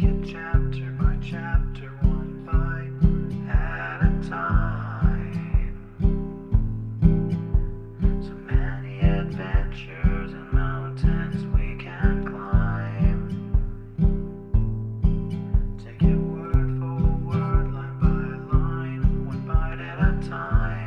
it chapter by chapter, one bite at a time. So many adventures and mountains we can climb. Take it word for word, line by line, one bite at a time.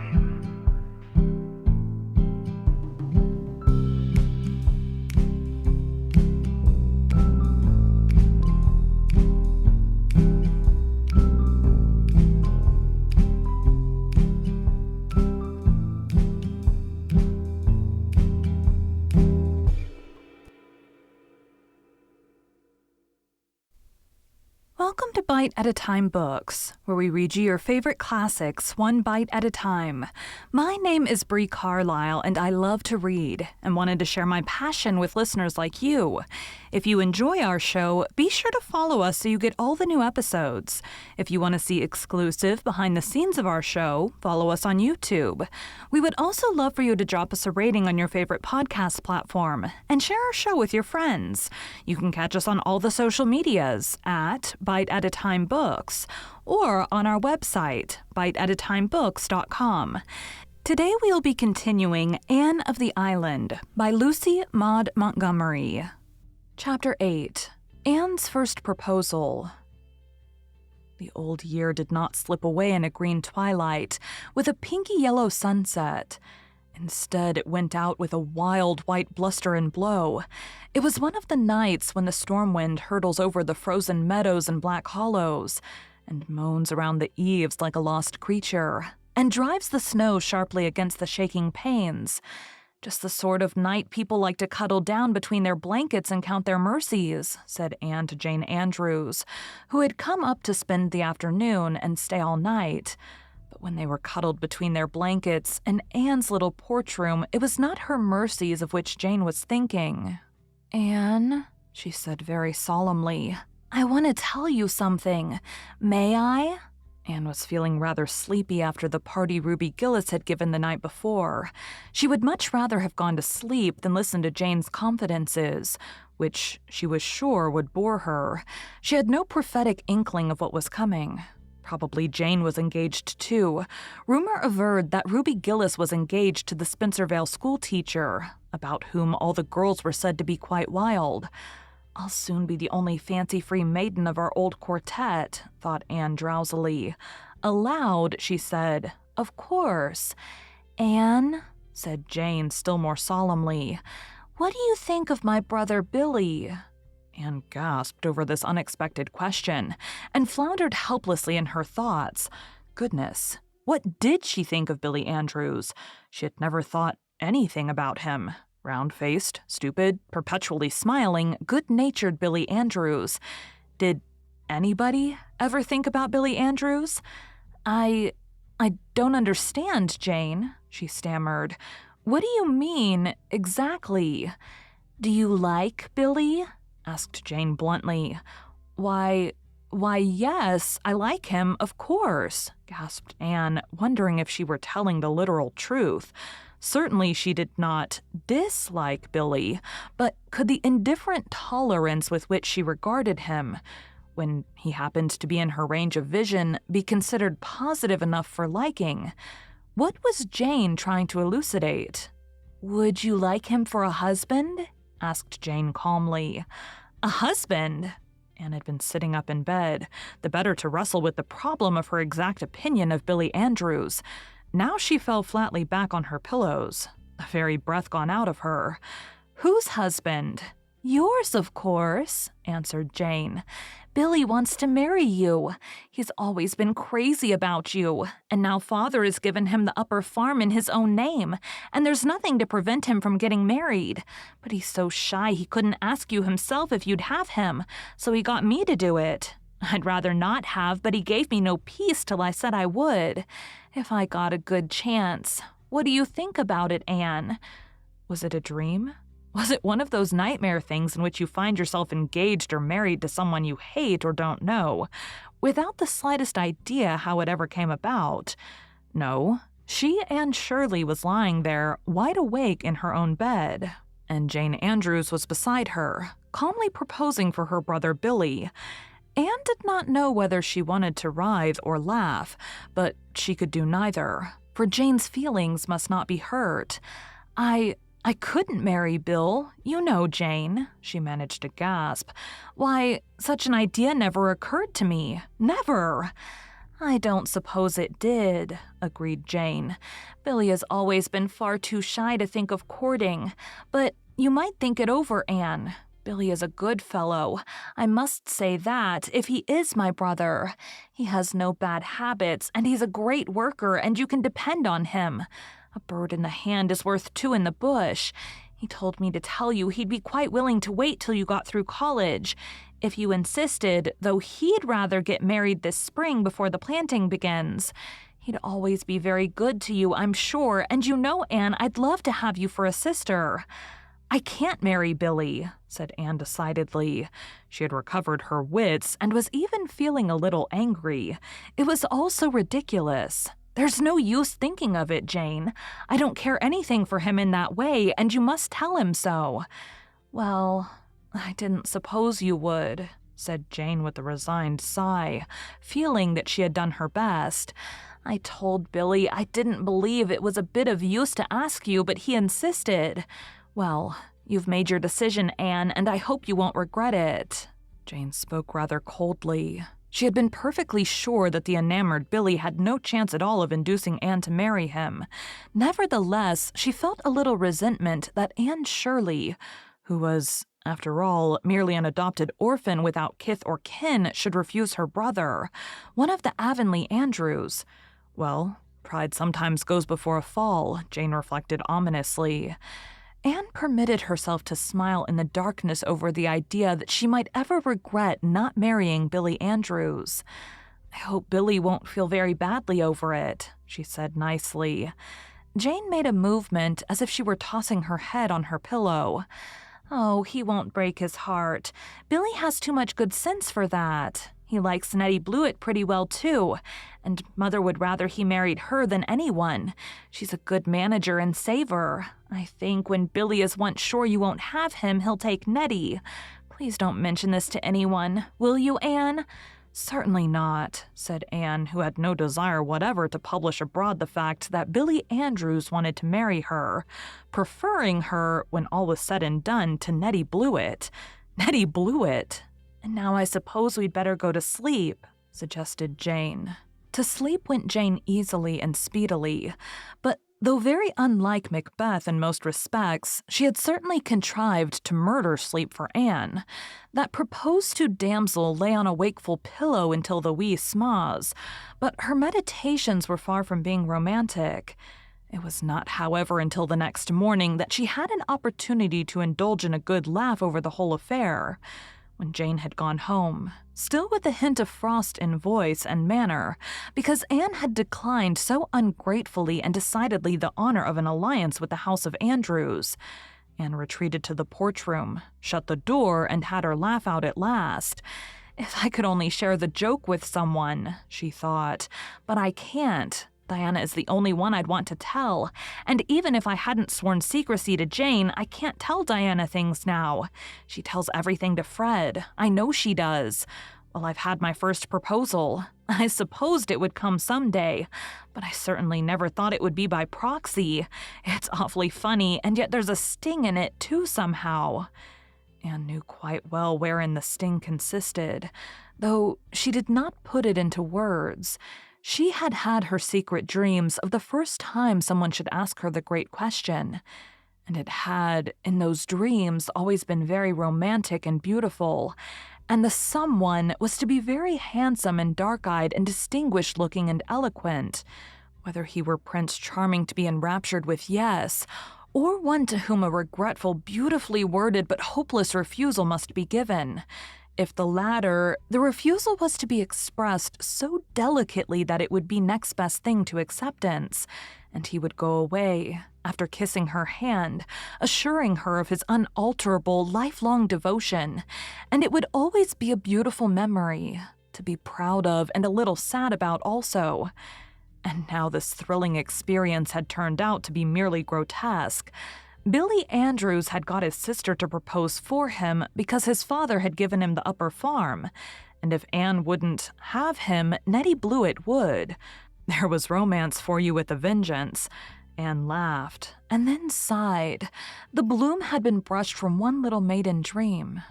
Welcome to Bite at a Time Books, where we read you your favorite classics one bite at a time. My name is Bree Carlile, and I love to read and wanted to share my passion with listeners like you. If you enjoy our show, be sure to follow us so you get all the new episodes. If you want to see exclusive behind the scenes of our show, follow us on YouTube. We would also love for you to drop us a rating on your favorite podcast platform and share our show with your friends. You can catch us on all the social medias at Bite at a Time Books or on our website, biteatatimebooks.com. Today we'll be continuing Anne of the Island by Lucy Maud Montgomery. Chapter 8. Anne's First Proposal. The old year did not slip away in a green twilight with a pinky-yellow sunset. Instead, it went out with a wild white bluster and blow. It was one of the nights when the storm wind hurtles over the frozen meadows and black hollows, and moans around the eaves like a lost creature, and drives the snow sharply against the shaking panes. Just the sort of night people like to cuddle down between their blankets and count their mercies, said Anne to Jane Andrews, who had come up to spend the afternoon and stay all night. But when they were cuddled between their blankets in Anne's little porch room, it was not her mercies of which Jane was thinking. "Anne," she said very solemnly, "I want to tell you something. May I?" Anne was feeling rather sleepy after the party Ruby Gillis had given the night before. She would much rather have gone to sleep than listen to Jane's confidences, which she was sure would bore her. She had no prophetic inkling of what was coming. Probably Jane was engaged too. Rumor averred that Ruby Gillis was engaged to the Spencervale schoolteacher, about whom all the girls were said to be quite wild. "I'll soon be the only fancy-free maiden of our old quartet," thought Anne drowsily. Aloud, she said, "Of course." "Anne," said Jane still more solemnly, "what do you think of my brother Billy?" Anne gasped over this unexpected question and floundered helplessly in her thoughts. Goodness, what did she think of Billy Andrews? She had never thought anything about him. Round-faced, stupid, perpetually smiling, good-natured Billy Andrews. Did anybody ever think about Billy Andrews? I don't understand, Jane," she stammered. "What do you mean, exactly?" "Do you like Billy?" asked Jane bluntly. Why, yes, I like him, of course," gasped Anne, wondering if she were telling the literal truth. Certainly she did not dislike Billy, but could the indifferent tolerance with which she regarded him, when he happened to be in her range of vision, be considered positive enough for liking? What was Jane trying to elucidate? "Would you like him for a husband?" asked Jane calmly. "A husband?" Anne had been sitting up in bed, the better to wrestle with the problem of her exact opinion of Billy Andrews. Now she fell flatly back on her pillows, the very breath gone out of her. "Whose husband?" "Yours, of course," answered Jane. "Billy wants to marry you. He's always been crazy about you, and now Father has given him the upper farm in his own name, and there's nothing to prevent him from getting married. But he's so shy he couldn't ask you himself if you'd have him, so he got me to do it. I'd rather not have, but he gave me no peace till I said I would. If I got a good chance. What do you think about it, Anne?" Was it a dream? Was it one of those nightmare things in which you find yourself engaged or married to someone you hate or don't know, without the slightest idea how it ever came about? No, she, Anne Shirley, was lying there, wide awake in her own bed, and Jane Andrews was beside her, calmly proposing for her brother Billy. Anne did not know whether she wanted to writhe or laugh, but she could do neither, for Jane's feelings must not be hurt. I couldn't marry Bill. You know, Jane," she managed to gasp. "Why, such an idea never occurred to me. Never." "I don't suppose it did," agreed Jane. "Billy has always been far too shy to think of courting. But you might think it over, Anne. Billy is a good fellow. I must say that, if he is my brother. He has no bad habits, and he's a great worker, and you can depend on him. A bird in the hand is worth two in the bush. He told me to tell you he'd be quite willing to wait till you got through college. If you insisted, though he'd rather get married this spring before the planting begins. He'd always be very good to you, I'm sure, and you know, Anne, I'd love to have you for a sister." "I can't marry Billy," said Anne decidedly. She had recovered her wits and was even feeling a little angry. It was all so ridiculous. "There's no use thinking of it, Jane. I don't care anything for him in that way, and you must tell him so." "Well, I didn't suppose you would," said Jane with a resigned sigh, feeling that she had done her best. "I told Billy I didn't believe it was a bit of use to ask you, but he insisted. Well, you've made your decision, Anne, and I hope you won't regret it." Jane spoke rather coldly. She had been perfectly sure that the enamored Billy had no chance at all of inducing Anne to marry him. Nevertheless, she felt a little resentment that Anne Shirley, who was, after all, merely an adopted orphan without kith or kin, should refuse her brother, one of the Avonlea Andrews. Well, pride sometimes goes before a fall, Jane reflected ominously. Anne permitted herself to smile in the darkness over the idea that she might ever regret not marrying Billy Andrews. "I hope Billy won't feel very badly over it," she said nicely. Jane made a movement as if she were tossing her head on her pillow. "Oh, he won't break his heart. Billy has too much good sense for that. He likes Nettie Blewett pretty well, too, and Mother would rather he married her than anyone. She's a good manager and saver. I think when Billy is once sure you won't have him, he'll take Nettie. Please don't mention this to anyone, will you, Anne?" "Certainly not," said Anne, who had no desire whatever to publish abroad the fact that Billy Andrews wanted to marry her, preferring her, when all was said and done, to Nettie Blewett. Nettie Blewett! "And now I suppose we'd better go to sleep," suggested Jane. To sleep went Jane easily and speedily, but though very unlike Macbeth in most respects, she had certainly contrived to murder sleep for Anne. That proposed-to damsel lay on a wakeful pillow until the wee smaws, but her meditations were far from being romantic. It was not, however, until the next morning that she had an opportunity to indulge in a good laugh over the whole affair. When Jane had gone home, still with a hint of frost in voice and manner, because Anne had declined so ungratefully and decidedly the honor of an alliance with the house of Andrews, Anne retreated to the porch room, shut the door, and had her laugh out at last. "If I could only share the joke with someone," she thought, "but I can't. Diana is the only one I'd want to tell, and even if I hadn't sworn secrecy to Jane, I can't tell Diana things now. She tells everything to Fred. I know she does. Well, I've had my first proposal. I supposed it would come someday, but I certainly never thought it would be by proxy. It's awfully funny, and yet there's a sting in it, too, somehow." Anne knew quite well wherein the sting consisted, though she did not put it into words. She had had her secret dreams of the first time someone should ask her the great question, and it had, in those dreams, always been very romantic and beautiful, and the someone was to be very handsome and dark-eyed and distinguished-looking and eloquent, whether he were Prince Charming to be enraptured with, yes, or one to whom a regretful, beautifully worded but hopeless refusal must be given. If the latter, the refusal was to be expressed so delicately that it would be next best thing to acceptance, and he would go away, after kissing her hand, assuring her of his unalterable, lifelong devotion, and it would always be a beautiful memory, to be proud of and a little sad about also. And now this thrilling experience had turned out to be merely grotesque. Billy Andrews had got his sister to propose for him because his father had given him the upper farm, And if Anne wouldn't have him, Nettie Blewett would. There was romance for you with a vengeance. Anne laughed, and then sighed. The bloom had been brushed from one little maiden dream.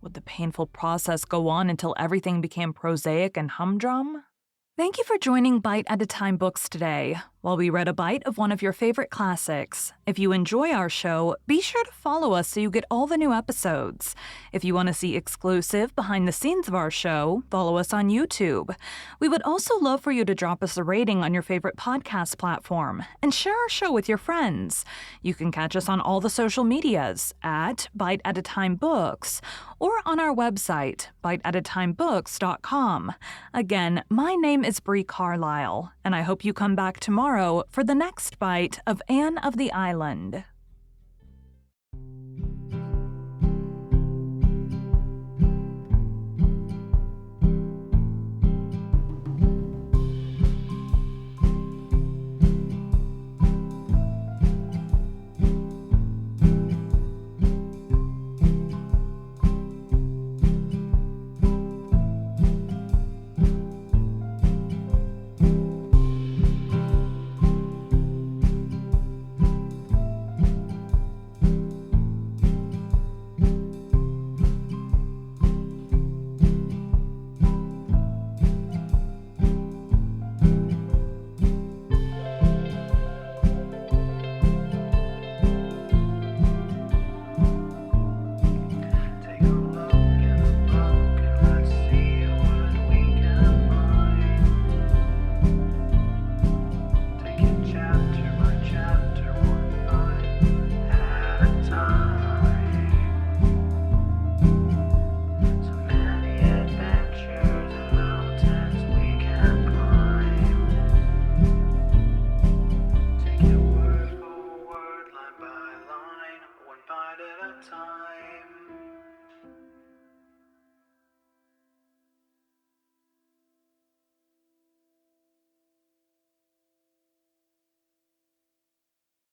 Would the painful process go on until everything became prosaic and humdrum? Thank you for joining Bite at a Time Books today, while we read a bite of one of your favorite classics. If you enjoy our show, be sure to follow us so you get all the new episodes. If you want to see exclusive behind the scenes of our show, follow us on YouTube. We would also love for you to drop us a rating on your favorite podcast platform and share our show with your friends. You can catch us on all the social medias at Bite at a Time Books or on our website, biteatatimebooks.com. Again, my name is Bree Carlile, and I hope you come back tomorrow for the next bite of Anne of the Island.